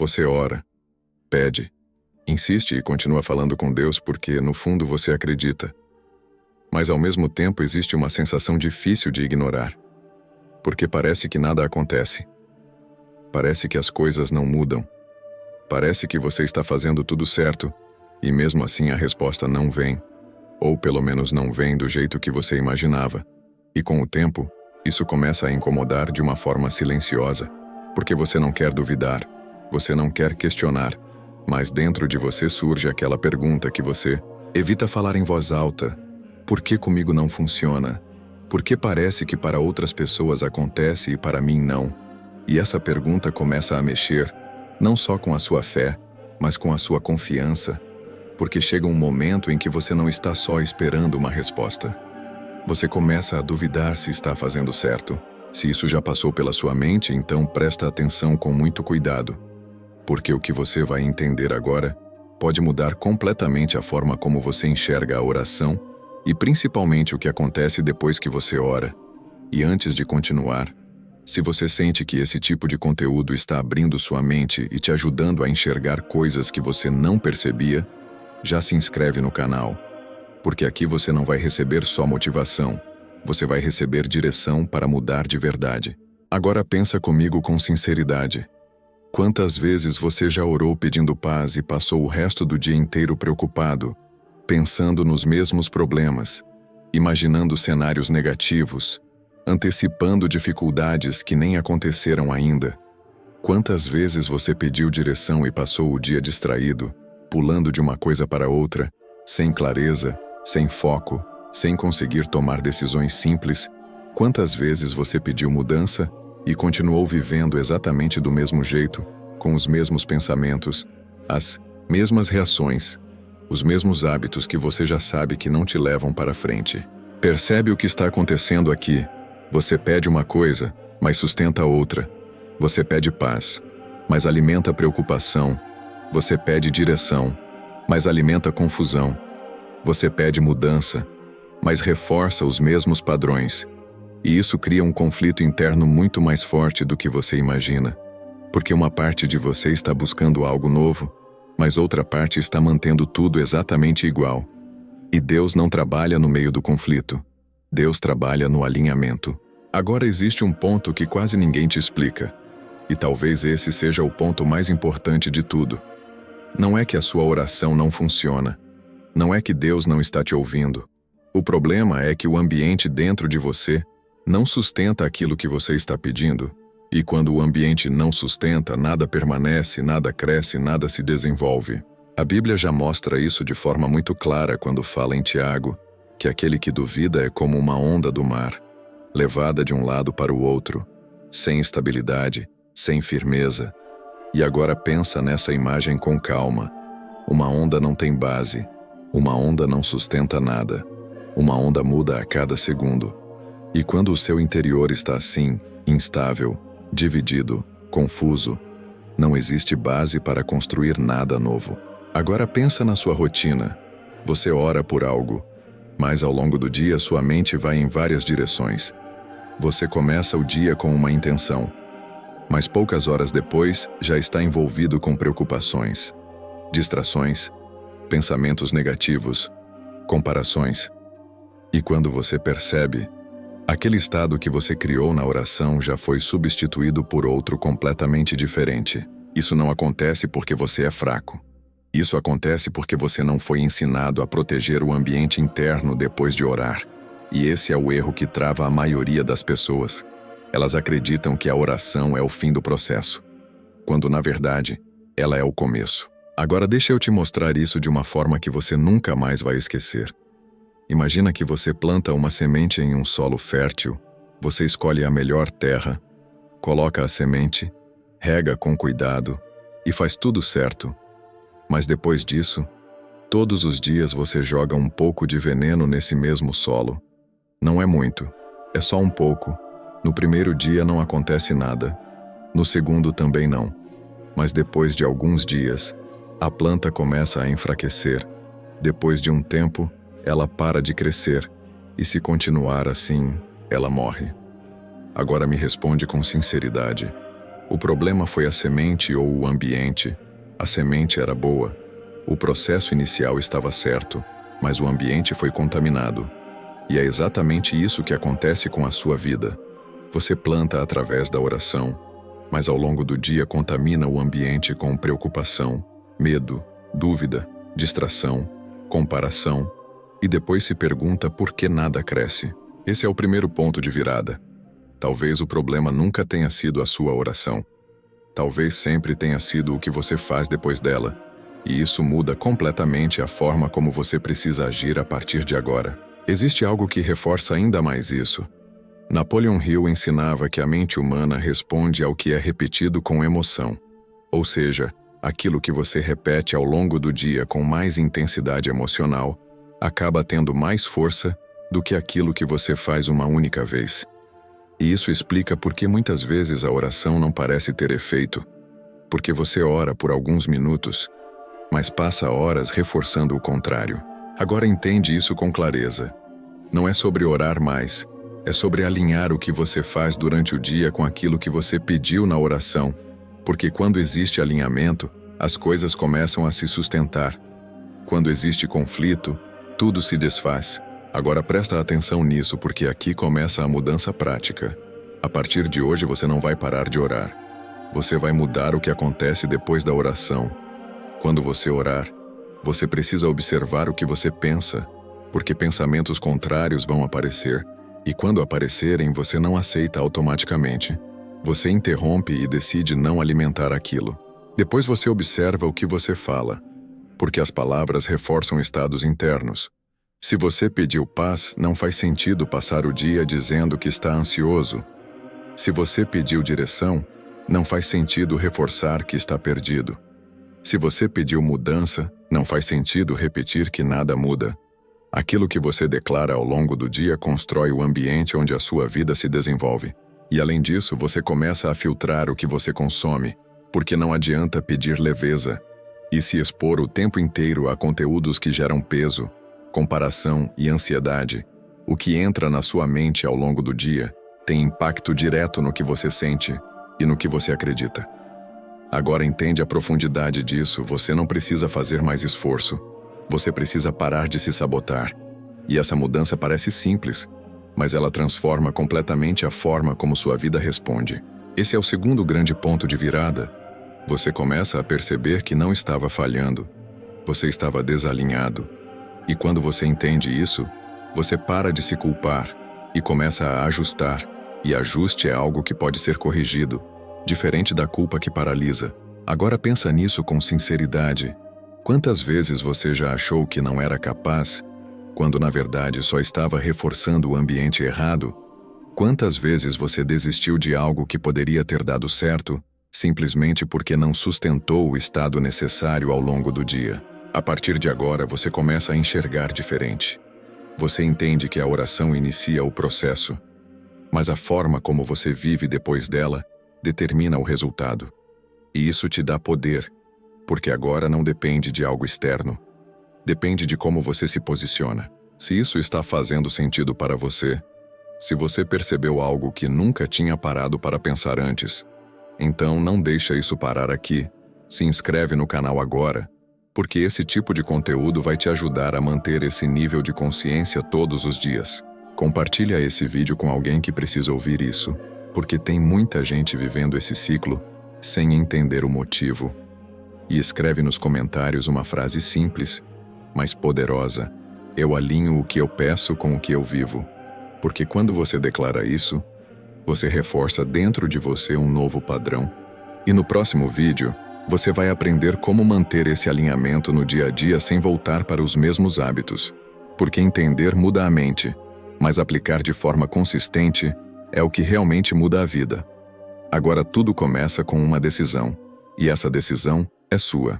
Você ora, pede, insiste e continua falando com Deus porque, no fundo, você acredita. Mas, ao mesmo tempo, existe uma sensação difícil de ignorar. Porque parece que nada acontece. Parece que as coisas não mudam. Parece que você está fazendo tudo certo, e mesmo assim a resposta não vem. Ou pelo menos não vem do jeito que você imaginava. E com o tempo, isso começa a incomodar de uma forma silenciosa, porque você não quer duvidar, você não quer questionar, mas dentro de você surge aquela pergunta que você evita falar em voz alta: por que comigo não funciona? Por que parece que para outras pessoas acontece e para mim não? E essa pergunta começa a mexer, não só com a sua fé, mas com a sua confiança, porque chega um momento em que você não está só esperando uma resposta. Você começa a duvidar se está fazendo certo. Se isso já passou pela sua mente, então presta atenção com muito cuidado, porque o que você vai entender agora pode mudar completamente a forma como você enxerga a oração e principalmente o que acontece depois que você ora. E antes de continuar, se você sente que esse tipo de conteúdo está abrindo sua mente e te ajudando a enxergar coisas que você não percebia, já se inscreve no canal, porque aqui você não vai receber só motivação, você vai receber direção para mudar de verdade. Agora pensa comigo com sinceridade. Quantas vezes você já orou pedindo paz e passou o resto do dia inteiro preocupado, pensando nos mesmos problemas, imaginando cenários negativos, antecipando dificuldades que nem aconteceram ainda? Quantas vezes você pediu direção e passou o dia distraído, pulando de uma coisa para outra, sem clareza, sem foco, sem conseguir tomar decisões simples? Quantas vezes você pediu mudança e continuou vivendo exatamente do mesmo jeito, com os mesmos pensamentos, as mesmas reações, os mesmos hábitos que você já sabe que não te levam para frente? Percebe o que está acontecendo aqui? Você pede uma coisa, mas sustenta outra. Você pede paz, mas alimenta preocupação. Você pede direção, mas alimenta confusão. Você pede mudança, mas reforça os mesmos padrões. E isso cria um conflito interno muito mais forte do que você imagina. Porque uma parte de você está buscando algo novo, mas outra parte está mantendo tudo exatamente igual. E Deus não trabalha no meio do conflito. Deus trabalha no alinhamento. Agora existe um ponto que quase ninguém te explica. E talvez esse seja o ponto mais importante de tudo. Não é que a sua oração não funciona. Não é que Deus não está te ouvindo. O problema é que o ambiente dentro de você não sustenta aquilo que você está pedindo. E quando o ambiente não sustenta, nada permanece, nada cresce, nada se desenvolve. A Bíblia já mostra isso de forma muito clara quando fala em Tiago, que aquele que duvida é como uma onda do mar, levada de um lado para o outro, sem estabilidade, sem firmeza. E agora pensa nessa imagem com calma. Uma onda não tem base, uma onda não sustenta nada, uma onda muda a cada segundo. E quando o seu interior está assim, instável, dividido, confuso, não existe base para construir nada novo. Agora pensa na sua rotina. Você ora por algo, mas ao longo do dia sua mente vai em várias direções. Você começa o dia com uma intenção, mas poucas horas depois já está envolvido com preocupações, distrações, pensamentos negativos, comparações. E quando você percebe, aquele estado que você criou na oração já foi substituído por outro completamente diferente. Isso não acontece porque você é fraco. Isso acontece porque você não foi ensinado a proteger o ambiente interno depois de orar. E esse é o erro que trava a maioria das pessoas. Elas acreditam que a oração é o fim do processo, quando na verdade, ela é o começo. Agora deixa eu te mostrar isso de uma forma que você nunca mais vai esquecer. Imagina que você planta uma semente em um solo fértil, você escolhe a melhor terra, coloca a semente, rega com cuidado e faz tudo certo. Mas depois disso, todos os dias você joga um pouco de veneno nesse mesmo solo. Não é muito, é só um pouco. No primeiro dia não acontece nada, no segundo também não. Mas depois de alguns dias, a planta começa a enfraquecer. Depois de um tempo, ela para de crescer, e se continuar assim, ela morre. Agora me responde com sinceridade. O problema foi a semente ou o ambiente. A semente era boa. O processo inicial estava certo, mas o ambiente foi contaminado. E é exatamente isso que acontece com a sua vida. Você planta através da oração, mas ao longo do dia contamina o ambiente com preocupação, medo, dúvida, distração, comparação, e depois se pergunta por que nada cresce. Esse é o primeiro ponto de virada. Talvez o problema nunca tenha sido a sua oração. Talvez sempre tenha sido o que você faz depois dela, e isso muda completamente a forma como você precisa agir a partir de agora. Existe algo que reforça ainda mais isso. Napoleon Hill ensinava que a mente humana responde ao que é repetido com emoção. Ou seja, aquilo que você repete ao longo do dia com mais intensidade emocional acaba tendo mais força do que aquilo que você faz uma única vez. E isso explica por que muitas vezes a oração não parece ter efeito. Porque você ora por alguns minutos, mas passa horas reforçando o contrário. Agora entende isso com clareza. Não é sobre orar mais, é sobre alinhar o que você faz durante o dia com aquilo que você pediu na oração, porque quando existe alinhamento, as coisas começam a se sustentar. Quando existe conflito, tudo se desfaz. Agora presta atenção nisso, porque aqui começa a mudança prática. A partir de hoje você não vai parar de orar. Você vai mudar o que acontece depois da oração. Quando você orar, você precisa observar o que você pensa, porque pensamentos contrários vão aparecer, e quando aparecerem você não aceita automaticamente. Você interrompe e decide não alimentar aquilo. Depois você observa o que você fala, porque as palavras reforçam estados internos. Se você pediu paz, não faz sentido passar o dia dizendo que está ansioso. Se você pediu direção, não faz sentido reforçar que está perdido. Se você pediu mudança, não faz sentido repetir que nada muda. Aquilo que você declara ao longo do dia constrói o ambiente onde a sua vida se desenvolve. E além disso, você começa a filtrar o que você consome, porque não adianta pedir leveza e se expor o tempo inteiro a conteúdos que geram peso, comparação e ansiedade. O que entra na sua mente ao longo do dia tem impacto direto no que você sente e no que você acredita. Agora entende a profundidade disso, você não precisa fazer mais esforço. Você precisa parar de se sabotar. E essa mudança parece simples, mas ela transforma completamente a forma como sua vida responde. Esse é o segundo grande ponto de virada. Você começa a perceber que não estava falhando. Você estava desalinhado. E quando você entende isso, você para de se culpar e começa a ajustar. E ajuste é algo que pode ser corrigido, diferente da culpa que paralisa. Agora pensa nisso com sinceridade. Quantas vezes você já achou que não era capaz, quando na verdade só estava reforçando o ambiente errado? Quantas vezes você desistiu de algo que poderia ter dado certo, simplesmente porque não sustentou o estado necessário ao longo do dia? A partir de agora você começa a enxergar diferente. Você entende que a oração inicia o processo, mas a forma como você vive depois dela determina o resultado. E isso te dá poder, porque agora não depende de algo externo. Depende de como você se posiciona. Se isso está fazendo sentido para você, se você percebeu algo que nunca tinha parado para pensar antes, então não deixa isso parar aqui. Se inscreve no canal agora, porque esse tipo de conteúdo vai te ajudar a manter esse nível de consciência todos os dias. Compartilha esse vídeo com alguém que precisa ouvir isso, porque tem muita gente vivendo esse ciclo sem entender o motivo. E escreve nos comentários uma frase simples, mas poderosa: eu alinho o que eu peço com o que eu vivo. Porque quando você declara isso, você reforça dentro de você um novo padrão. E no próximo vídeo, você vai aprender como manter esse alinhamento no dia a dia sem voltar para os mesmos hábitos. Porque entender muda a mente, mas aplicar de forma consistente é o que realmente muda a vida. Agora tudo começa com uma decisão, e essa decisão é sua.